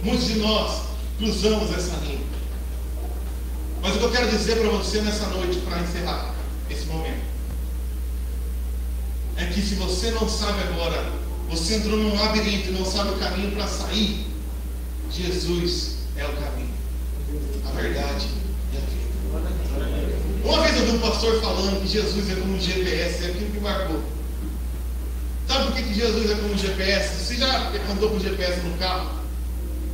Muitos de nós cruzamos essa linha. Mas o que eu quero dizer para você nessa noite, para encerrar esse momento, é que se você não sabe agora, você entrou num labirinto e não sabe o caminho para sair, Jesus é o caminho, a verdade e a vida. Uma vez eu vi um pastor falando que Jesus é como um GPS, é aquilo que marcou. Sabe por que Jesus é como um GPS? Você já andou com GPS no carro?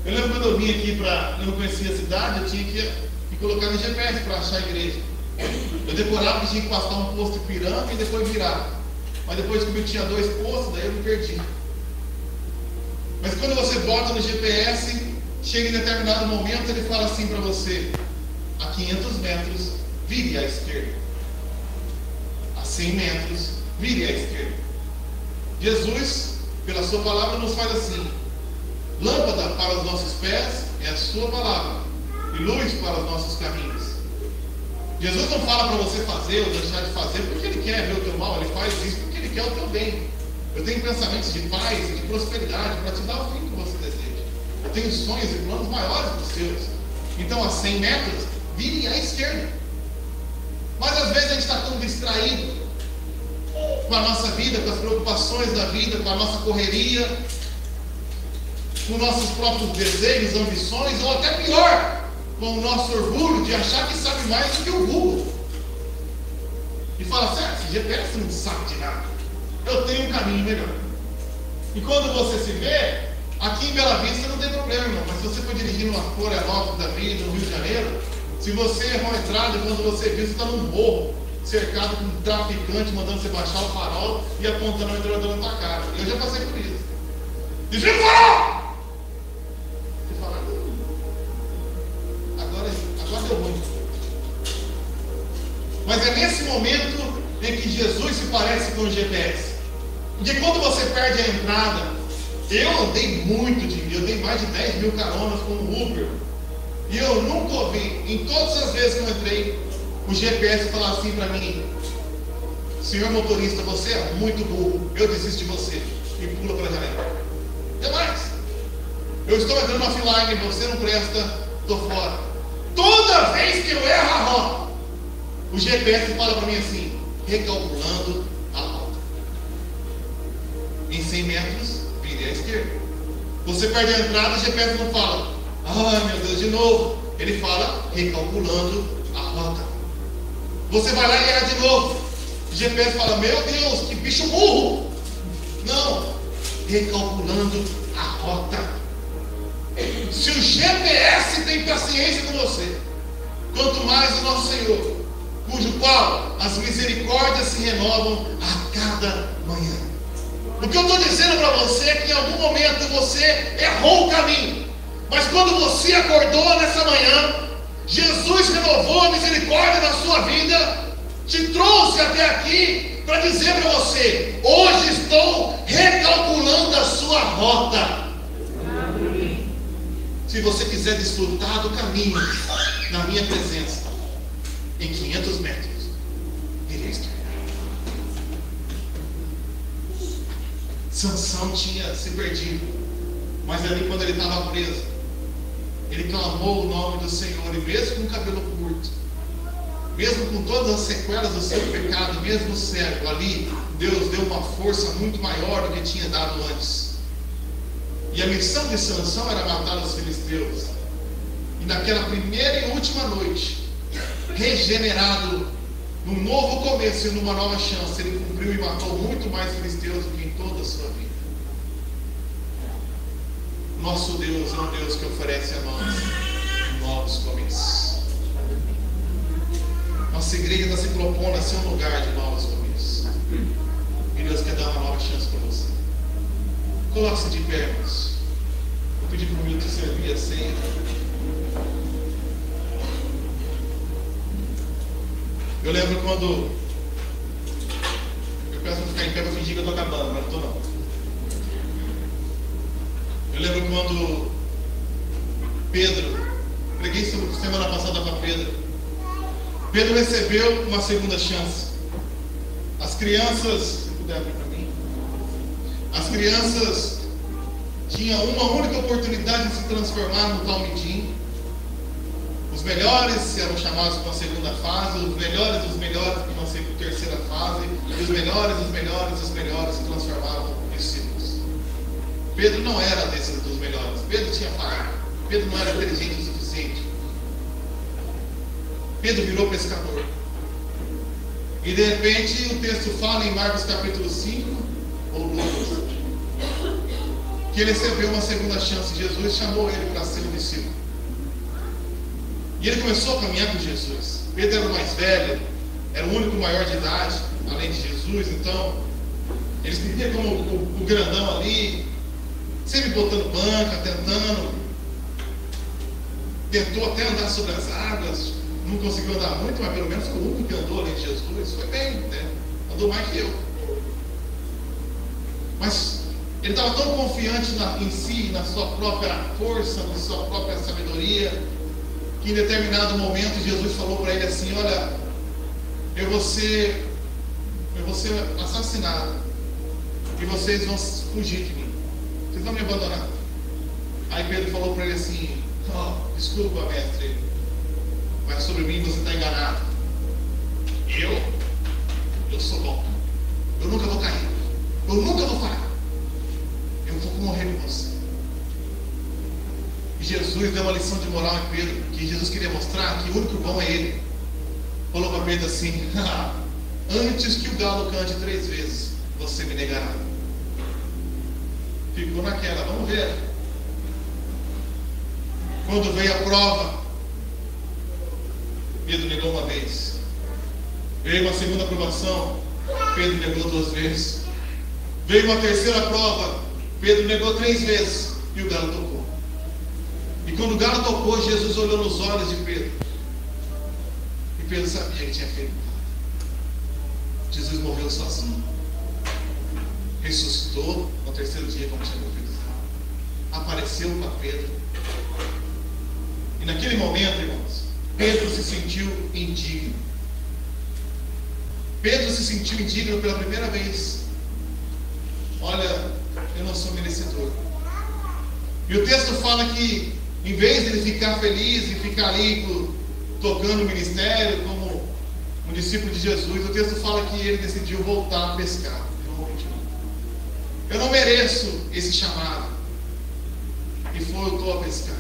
Eu lembro quando eu vim aqui eu não conhecia a cidade, eu tinha que colocar no GPS para achar a igreja. Eu decorava que tinha que passar um posto de pirâmide e depois virar. Mas depois que eu tinha 2 postos, daí eu me perdi. Mas quando você bota no GPS, chega em determinado momento, ele fala assim para você: a 500 metros, vire à esquerda. A 100 metros, vire à esquerda. Jesus, pela sua palavra, nos faz assim: lâmpada para os nossos pés é a sua palavra, e luz para os nossos caminhos. Jesus não fala para você fazer ou deixar de fazer porque Ele quer ver o teu mal, Ele faz isso porque Ele quer o teu bem. Eu tenho pensamentos de paz e de prosperidade para te dar o fim que você deseja. Eu tenho sonhos e planos maiores que os seus. Então, a 100 metros, vire à esquerda. Mas às vezes a gente está tão distraído com a nossa vida, com as preocupações da vida, com a nossa correria, com nossos próprios desejos, ambições, ou até pior, com o nosso orgulho de achar que sabe mais do que o Google. E fala assim: esse GPS não sabe de nada, eu tenho um caminho melhor. E quando você se vê, Aqui em Bela Vista não tem problema, irmão. Mas se você for dirigir numa Florianópolis da vida, no Rio de Janeiro, se você errar uma entrada, quando você viu, você está num morro, cercado com um traficante, mandando você baixar o farol e apontando a metralhadora na tua cara. Eu já passei por isso. Desvia o farol! Você fala, agora deu ruim. Mas é nesse momento em que Jesus se parece com o GPS. Porque quando você perde a entrada, eu andei muito eu dei mais de 10 mil caronas com o Uber. E eu nunca ouvi, em todas as vezes que eu entrei, o GPS falar assim para mim: senhor motorista, você é muito burro, eu desisto de você. E pula pela janela. Jamais. Eu estou entrando na offline, você não presta, estou fora. Toda vez que eu erro a rota, o GPS fala para mim assim: recalculando a rota. Em 100 metros, vire à esquerda. Você perde a entrada, o GPS não fala: ai meu Deus, de novo. Ele fala: recalculando a rota. Você vai lá e erra de novo. O GPS fala: meu Deus, que bicho burro. Não, recalculando a rota. Se o GPS tem paciência com você, quanto mais o nosso Senhor, cujo qual as misericórdias se renovam a cada manhã. O que eu estou dizendo para você é que em algum momento você errou o caminho, mas quando você acordou nessa manhã, Jesus renovou a misericórdia na sua vida, te trouxe até aqui para dizer para você: hoje estou recalculando a sua rota. Se você quiser desfrutar do caminho na minha presença, em 500 metros, vire à esquerda. Sansão tinha se perdido, mas ali quando ele estava preso, ele clamou o nome do Senhor, e mesmo com o cabelo curto, mesmo com todas as sequelas do seu pecado, mesmo cego, ali Deus deu uma força muito maior do que tinha dado antes. E a missão de Sansão era matar os filisteus. E naquela primeira e última noite, regenerado, num novo começo e numa nova chance, ele cumpriu e matou muito mais filisteus do que em toda a sua vida. Nosso Deus é um Deus que oferece a nós novos começos. Nossa igreja está se propondo a ser um lugar de novos começos. E Deus quer dar uma nova chance para você. Coloque-se de pé, irmãos. Vou pedir para o Milton servir a ceia. Eu lembro quando... Eu peço para ficar em pé para fingir que eu estou acabando, mas não estou não. Eu lembro quando Pedro... Preguei semana passada para Pedro. Pedro recebeu uma segunda chance. As crianças... Se puder abrir para mim. As crianças tinham uma única oportunidade de se transformar no Talmidim. Os melhores eram chamados para a segunda fase, os melhores dos melhores para uma terceira fase, e os melhores se transformavam em discípulos. Pedro não era desses dos melhores. Pedro tinha falha. Pedro não era inteligente o suficiente. Pedro virou pescador. E de repente o texto fala em Marcos capítulo 5, ou Lucas, que ele recebeu uma segunda chance. Jesus chamou ele para ser um discípulo. E ele começou a caminhar com Jesus. Pedro era o mais velho, era o único maior de idade, além de Jesus. Então, eles viviam como o grandão ali, sempre botando banca, tentou até andar sobre as águas. Não conseguiu andar muito, mas pelo menos foi o único que andou além de Jesus. Foi bem, né? Andou mais que eu. Mas ele estava tão confiante em si, na sua própria força, na sua própria sabedoria, que em determinado momento Jesus falou para ele assim: olha, eu vou ser assassinado e vocês vão fugir de mim, vocês vão me abandonar. Aí Pedro falou para ele assim: desculpa, mestre, mas sobre mim você está enganado. Eu sou bom, eu nunca vou cair, eu nunca vou falhar, eu vou morrer com você. E Jesus deu uma lição de moral em Pedro, que Jesus queria mostrar que o único bom é Ele. Falou para Pedro assim: antes que o galo cante 3 vezes, você me negará. Ficou naquela, vamos ver. Quando veio a prova, Pedro negou uma vez. Veio uma segunda provação, Pedro negou 2 vezes. Veio uma terceira prova, Pedro negou 3 vezes. E o galo tocou. E quando o galo tocou, Jesus olhou nos olhos de Pedro. E Pedro sabia que tinha feito nada. Jesus morreu sozinho. Ressuscitou no terceiro dia, como tinha profetizado. Apareceu para Pedro. E naquele momento, irmãos, Pedro se sentiu indigno. Pedro se sentiu indigno pela primeira vez. Olha, eu não sou merecedor. E o texto fala que, em vez de ele ficar feliz e ficar ali tocando o ministério como um discípulo de Jesus, o texto fala que ele decidiu voltar a pescar. Eu não mereço esse chamado. E voltou a pescar.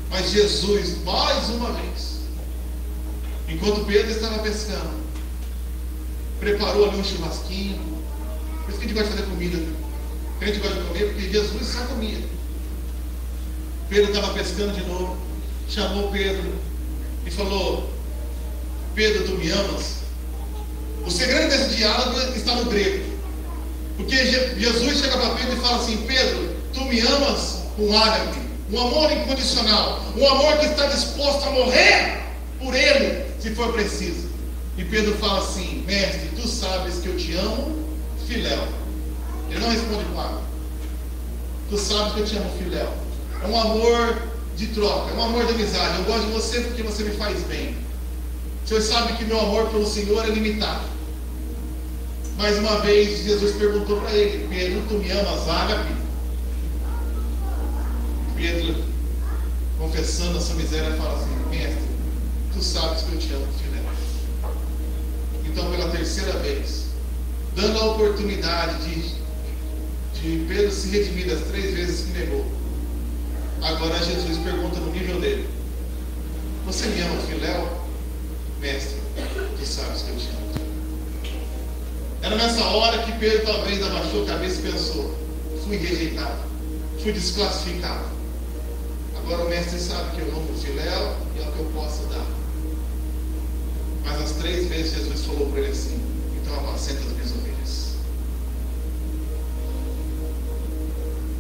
Mas Jesus, mais uma vez, enquanto Pedro estava pescando, preparou ali um churrasquinho. Por isso que a gente gosta de fazer comida. A gente gosta de comer porque Jesus só comia. Pedro estava pescando de novo, chamou Pedro e falou: Pedro, tu me amas? O segredo desse diálogo está no grego. Porque Jesus chega para Pedro e fala assim: Pedro, tu me amas com ágape, um amor incondicional, um amor que está disposto a morrer por ele, se for preciso. E Pedro fala assim: mestre, tu sabes que eu te amo, filéu. Ele não responde com água. Tu sabes que eu te amo, filéu. É um amor de troca, é um amor de amizade. Eu gosto de você porque você me faz bem. O Senhor sabe que meu amor pelo Senhor é limitado. Mais uma vez, Jesus perguntou para ele: Pedro, tu me amas, ágape? Pedro, confessando a sua miséria, fala assim: mestre, tu sabes que eu te amo, filéu. Então, pela terceira vez, dando a oportunidade de Pedro se redimir das 3 vezes que negou, agora Jesus pergunta no nível dele: você me ama, filéu? Mestre, tu sabes que eu te amo. Era nessa hora que Pedro talvez abaixou a cabeça e pensou: fui rejeitado, fui desclassificado. Agora o mestre sabe que eu amo o filéu e é o que eu posso dar. Mas as 3 vezes Jesus falou para ele assim: então apacenta as minhas ovelhas.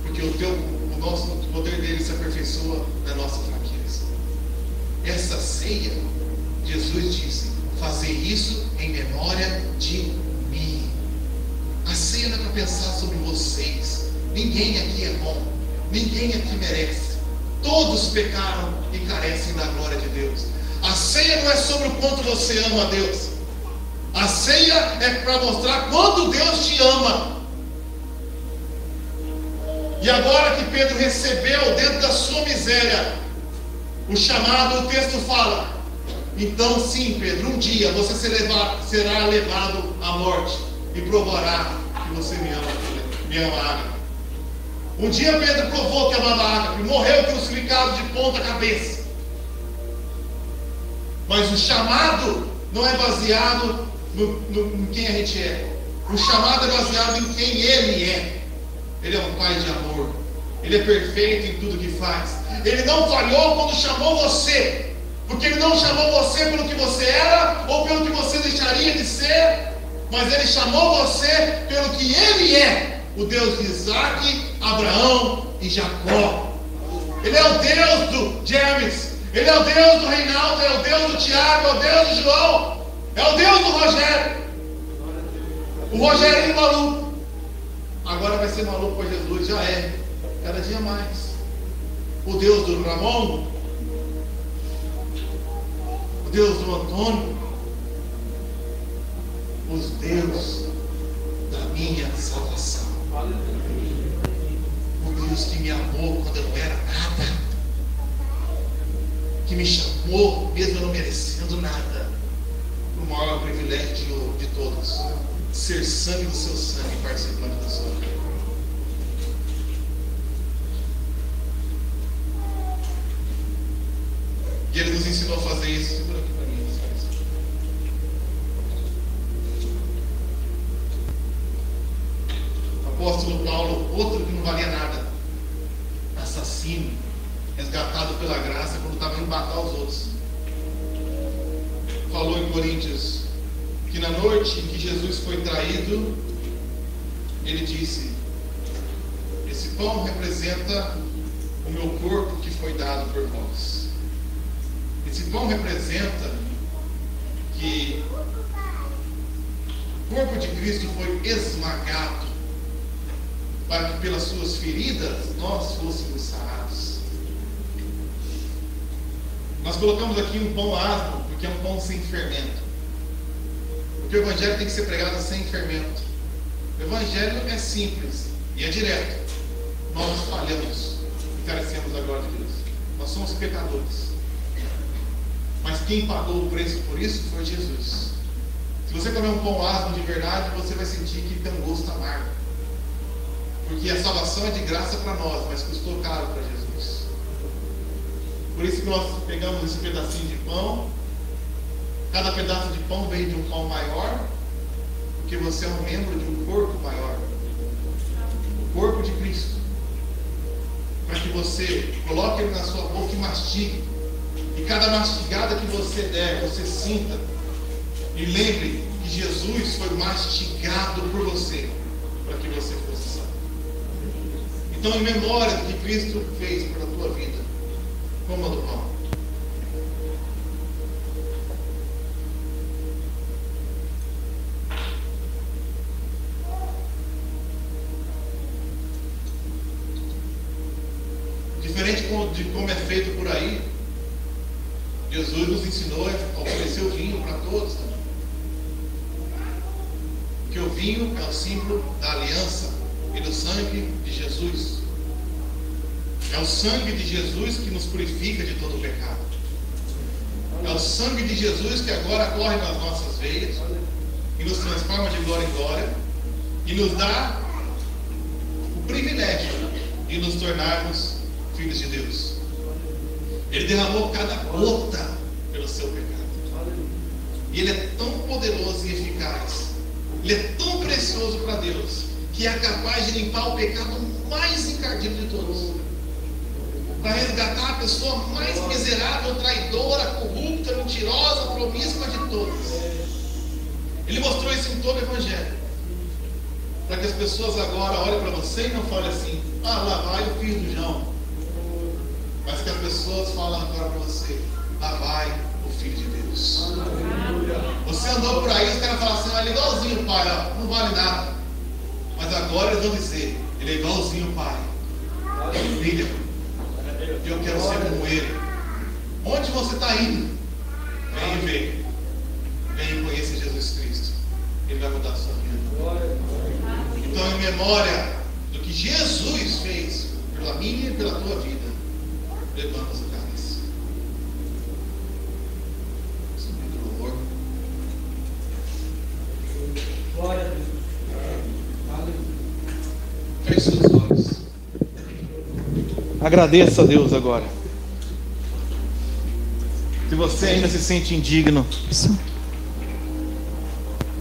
Porque o poder dele se aperfeiçoa na nossa fraqueza. Essa ceia, Jesus disse: fazer isso em memória de mim. A ceia não é para pensar sobre vocês. Ninguém aqui é bom, ninguém aqui merece. Todos pecaram e carecem da glória de Deus. A ceia não é sobre o quanto você ama a Deus. A ceia é para mostrar quanto Deus te ama. E agora que Pedro recebeu dentro da sua miséria o chamado, o texto fala: então sim, Pedro, um dia você será levado à morte e provará que você me ama, ágape. Um dia Pedro provou que amava ágape, morreu crucificado de ponta cabeça. Mas o chamado não é baseado em quem a gente é. O chamado é baseado em quem Ele é. Ele é um Pai de amor. Ele é perfeito em tudo que faz. Ele não falhou quando chamou você, porque Ele não chamou você pelo que você era ou pelo que você deixaria de ser, mas Ele chamou você pelo que Ele é, o Deus de Isaac, Abraão e Jacó. Ele é o Deus do James, Ele é o Deus do Reinaldo, é o Deus do Tiago, é o Deus do João, é o Deus do Rogério. O Rogério maluco agora vai ser maluco por Jesus, já é, cada dia mais. O Deus do Ramon, o Deus do Antônio, os Deus da minha salvação. O Deus que me amou quando eu não era nada, que me chamou mesmo eu não merecendo nada. O maior privilégio de todos, ser sangue do seu sangue, participante da sua vida. E Ele nos ensinou a fazer isso. Segura aqui para mim. O apóstolo Paulo, outro que não valia nada, assassino, matar os outros. Falou em Coríntios que na noite em que Jesus foi traído, ele disse: esse pão representa o meu corpo que foi dado por vós. Esse pão representa que o corpo de Cristo foi esmagado para que pelas suas feridas nós fôssemos sarados. Nós colocamos aqui um pão asmo porque é um pão sem fermento. Porque o Evangelho tem que ser pregado sem fermento. O Evangelho é simples e é direto. Nós falhamos e carecemos da glória de Deus. Nós somos pecadores. Mas quem pagou o preço por isso foi Jesus. Se você comer um pão asmo de verdade, você vai sentir que tem um gosto amargo. Porque a salvação é de graça para nós, mas custou caro para Jesus. Por isso que nós pegamos esse pedacinho de pão. Cada pedaço de pão veio de um pão maior, porque você é um membro de um corpo maior. O corpo de Cristo. Para que você coloque ele na sua boca e mastigue. E cada mastigada que você der, você sinta. E lembre que Jesus foi mastigado por você, para que você fosse salvo. Então, em memória do que Cristo fez pela tua vida, coma do pão. Diferente de como é feito por aí, Jesus nos ensinou a oferecer o vinho para todos também. Porque o vinho é o símbolo da aliança e do sangue de Jesus. É o sangue de Jesus que nos purifica de todo o pecado. É o sangue de Jesus que agora corre nas nossas veias e nos transforma de glória em glória e nos dá o privilégio de nos tornarmos filhos de Deus. Ele derramou cada gota pelo seu pecado. E Ele é tão poderoso e eficaz. Ele é tão precioso para Deus, que é capaz de limpar o pecado mais encardido de todos. Para resgatar a pessoa mais miserável, traidora, corrupta, mentirosa, promíscua de todos. Ele mostrou isso em todo o Evangelho. Para que as pessoas agora olhem para você e não falem assim: ah, lá vai o filho do João. Mas que as pessoas falam agora para você: lá vai o Filho de Deus. Você andou por aí, os caras falam assim: ele é igualzinho o pai, ó, não vale nada. Mas agora eles vão dizer: ele é igualzinho o pai. Filha, eu quero ser como ele. Onde você está indo? Vem e vê. Vem e conheça Jesus Cristo. Ele vai mudar a sua vida. Então, em memória do que Jesus fez pela minha e pela tua vida, levamos o cálice. Subindo o louvor. Glória a Deus. Feche seus olhos. Agradeça a Deus agora. Se você ainda se sente indigno,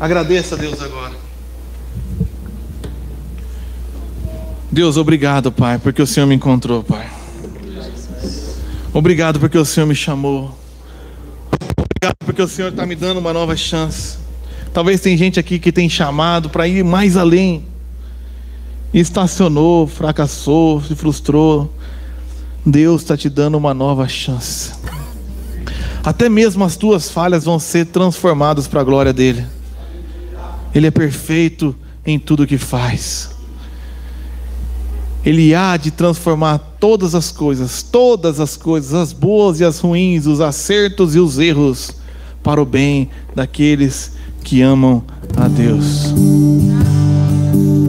agradeça a Deus agora. Deus, obrigado, Pai, porque o Senhor me encontrou, Pai. Obrigado porque o Senhor me chamou. Obrigado porque o Senhor está me dando uma nova chance. Talvez tem gente aqui que tem chamado para ir mais além. E estacionou, fracassou, se frustrou. Deus está te dando uma nova chance. Até mesmo as tuas falhas vão ser transformadas para a glória dEle. Ele é perfeito em tudo que faz. Ele há de transformar todas as coisas, as boas e as ruins, os acertos e os erros, para o bem daqueles que amam a Deus.